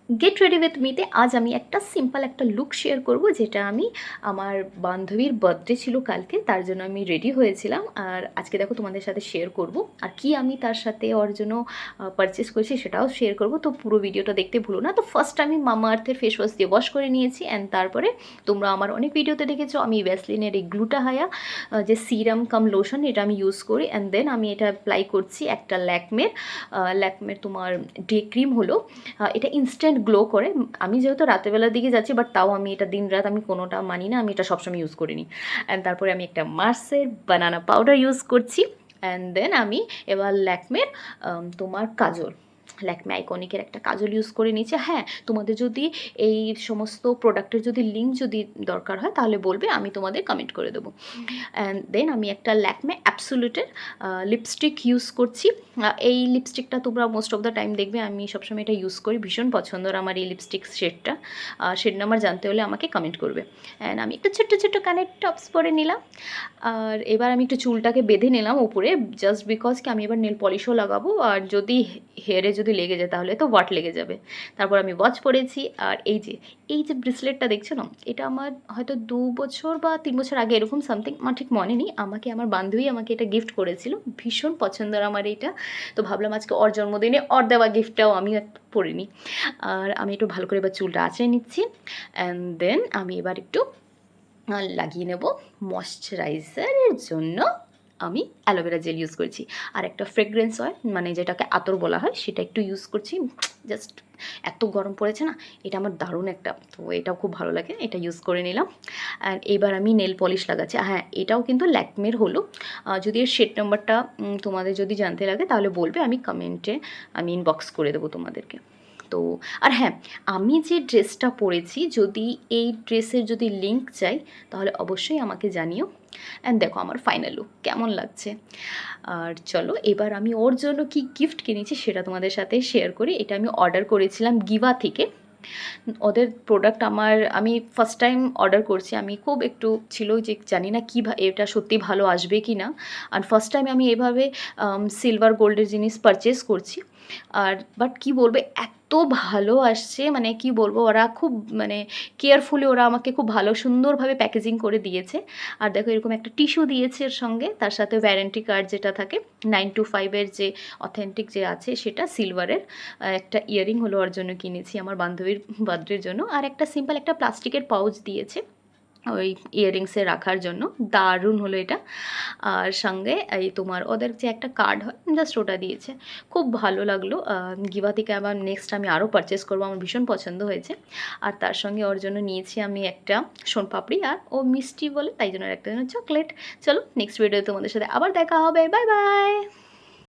Get ready with মিতে আজ আমি একটা সিম্পল একটা লুক শেয়ার করব, যেটা আমি আমার বান্ধবীর বার্থডে ছিল কালকে, তার জন্য আমি রেডি হয়েছিলাম। আর আজকে দেখো তোমাদের সাথে শেয়ার করব, আর কি আমি তার সাথে ওর জন্য পারচেস করেছি সেটাও শেয়ার করব। তো পুরো ভিডিওটা দেখতে ভুলো না। তো ফার্স্ট আমি মামা আর্থের ফেস ওয়াশ দিয়ে ওয়াশ করে নিয়েছি, অ্যান্ড তারপরে তোমরা আমার অনেক ভিডিওতে দেখেছো আমি ভ্যাসলিনের এই গ্লুটা হায়া যে সিরাম কাম লোশন, এটা আমি ইউজ করি। অ্যান্ড দেন আমি এটা অ্যাপ্লাই করছি একটা ল্যাকমের তোমার ডে ক্রিম হলো। এটা ইনস্ট্যান্ট গ্লো করে। আমি যেহেতু রাতেরবেলার দিকে যাচ্ছি, বাট তাও আমি এটা দিন রাত আমি কোনোটা মানি না, আমি এটা সবসময় ইউজ করিনি। অ্যান্ড তারপরে আমি একটা মার্সের বানানা পাউডার ইউজ করছি। অ্যান্ড দেন আমি এবার ল্যাকমের তোমার কাজল, ল্যাকমে আইকনিকের একটা কাজল ইউজ করে নিয়েছি। হ্যাঁ, তোমাদের যদি এই সমস্ত প্রোডাক্টের যদি লিঙ্ক যদি দরকার হয় তাহলে বলবে, আমি তোমাদের কমেন্ট করে দেবো। অ্যান্ড দেন আমি একটা ল্যাকমে অ্যাবসোলিউটের লিপস্টিক ইউজ করছি। এই লিপস্টিকটা তোমরা মোস্ট অফ দ্য টাইম দেখবে আমি সবসময় এটা ইউজ করি, ভীষণ পছন্দের আমার এই লিপস্টিক শেডটা। শেড নাম্বার জানতে হলে আমাকে কমেন্ট করবে। অ্যান্ড আমি একটু ছোট্ট ছোট্ট কানের টপস পরে নিলাম। আর এবার আমি একটু চুলটাকে বেঁধে নিলাম উপরে, জাস্ট বিকজ কি আমি এবার নেল পলিশও লাগাবো, আর যদি হেয়ারে যদি লেগে যায় তাহলে তো ওয়াট লেগে যাবে। তারপর আমি ওয়াচ পরেছি। আর এই যে ব্রেসলেটটা দেখছো না, এটা আমার হয়তো 2 বছর বা 3 বছর আগে এরকম সামথিং, আমার ঠিক মনে নেই, আমার বান্ধবী আমাকে এটা গিফট করেছিল। ভীষণ পছন্দের আমার এইটা। তো ভাবলাম আজকে ওর জন্মদিনে ওর দেওয়া গিফটটাও আমি পরে নিই। আর আমি একটু ভালো করে এবার চুলটা আঁচড়ে নিচ্ছি। অ্যান্ড দেন আমি এবার একটু লাগিয়ে নেব ময়শ্চারাইজারের জন্য। আমি অ্যালোভেরা জেল ইউজ করছি, আর একটা ফ্রেগরেন্স অয়েল মানে যেটাকে আতর বলা হয় সেটা একটু ইউজ করছি। জাস্ট এত গরম পড়েছে না, এটা আমার দারুণ একটা, তো এটাও খুব ভালো লাগে, এটা ইউজ করে নিলাম। অ্যান্ড এবার আমি নেল পলিশ লাগাচ্ছি। হ্যাঁ, এটাও কিন্তু ল্যাকমের হলো। যদি এর শেড নাম্বারটা তোমাদের যদি জানতে লাগে তাহলে বলবে, আমি কমেন্টে আমি ইনবক্স করে দেবো তোমাদেরকে। তো আর হ্যাঁ, আমি যে ড্রেসটা পরেছি, যদি এই ড্রেসের যদি লিঙ্ক চাই তাহলে অবশ্যই আমাকে জানিও। অ্যান্ড দেখো আমার ফাইনাল লুক কেমন লাগছে। আর চলো এবার আমি ওর জন্য কি গিফট কিনেছি সেটা তোমাদের সাথে শেয়ার করি। এটা আমি অর্ডার করেছিলাম গিভা থেকে। ওদের প্রোডাক্ট আমি ফার্স্ট টাইম অর্ডার করছি, আমি খুব একটু ছিল যে জানি না কি এটা সত্যি ভালো আসবে কি না। আর ফার্স্ট টাইম আমি এভাবে সিলভার গোল্ডের জিনিস পারচেস করছি। আর বাট কি বলবো, এত ভালো আসছে, মানে কি বলবো, ওরা খুব মানে কেয়ারফুলি ওরা আমাকে খুব ভালো সুন্দরভাবে প্যাকেজিং করে দিয়েছে। আর দেখো এরকম একটা টিস্যু দিয়েছে এর সঙ্গে, তার সাথে ওয়ারেন্টি কার্ড যেটা থাকে 925-এর যে অথেন্টিক যে আছে সেটা সিলভারের। একটা ইয়ারিং হলো ওর জন্য কিনেছি আমার বান্ধবীর বার্থডের জন্য। আর একটা সিম্পল একটা প্লাস্টিকের পাউচ দিয়েছে ওই ইয়াররিংসে রাখার জন্য, দারুণ হলো এটা। আর সঙ্গে এই তোমার ওদের যে একটা কার্ড হয়, জাস্ট ওটা দিয়েছে। খুব ভালো লাগলো। গিভা থেকে আবার নেক্সট আমি আরও পারচেস করবো, আমার ভীষণ পছন্দ হয়েছে। আর তার সঙ্গে ওর জন্য নিয়েছি আমি একটা সোনপাপড়ি, আর ও মিষ্টি বলে তাই জন্য একটা জন্য চকলেট। চলো নেক্সট ভিডিওতে তোমাদের সাথে আবার দেখা হবে, বাই বাই।